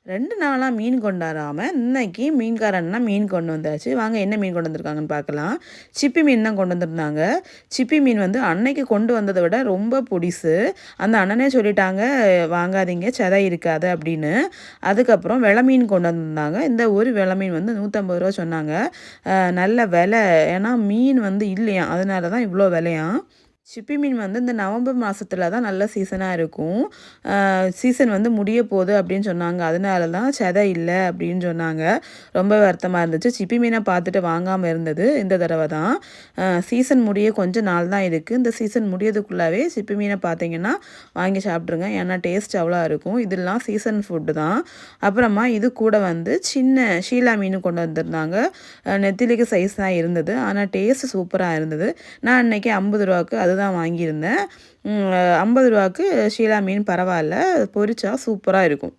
2 நாளா மீன் கொண்டாராம, இன்னைக்கு மீன்கார அண்ணா மீன் கொண்டு வந்தாச்சு. வாங்க என்ன மீன் கொண்டு வந்திருக்காங்கன்னு பார்க்கலாம். சிப்பி மீன் தான் கொண்டு வந்திருந்தாங்க. சிப்பி மீன் வந்து அன்னைக்கு கொண்டு வந்தத விட ரொம்ப பொடிசு. அந்த அண்ணனே சொல்லிட்டாங்க, "வாங்காதீங்க சதை இருக்காது" அப்படின்னு. அதுக்கப்புறம் வெல மீன் கொண்டு வந்திருந்தாங்க. இந்த ஒரு வெல மீன் வந்து ரூ. 150 சொன்னாங்க. நல்ல வெல. ஏன்னா மீன் வந்து இல்லையாம். அதனால தான் இவ்வளோ வெலையாம். சிப்பி மீன் வந்து இந்த நவம்பர் மாசத்துல தான் நல்ல சீசனா இருக்கும். சீசன் வந்து முடிய போகுது அப்படின்னு சொன்னாங்க. அதனால தான் சதை இல்ல அப்படின்னு சொன்னாங்க. ரொம்ப வருத்தமா இருந்துச்சு. சிப்பி மீன பார்த்துட்டு வாங்காம இருந்தது இந்த தடவ தான். சீசன் முடிய கொஞ்ச நாள் தான் இருக்கு. இந்த சீசன் முடியதுக்குள்ளாவே சிப்பி மீன பார்த்தீங்கன்னா, வாங்கி சாப்பிட்ருங்க. ஏன்னா டேஸ்ட் அவ்வளோ இருக்கும். இதெல்லாம் சீசன் ஃபுட்டு தான். அப்புறமா இது கூட வந்து சின்ன ஷீலா மீனும் கொண்டு வந்திருந்தாங்க. நெத்திலிக்கு சைஸ் தான் இருந்தது. ஆனா டேஸ்ட் சூப்பரா இருந்தது. நான் அன்னைக்கு ரூ. 50க்கு அதுதான் வாங்கியிருந்தேன். ரூ. 50க்கு ஷீலா மீன் பரவால்ல. பொரிச்சா சூப்பரா இருக்கும்.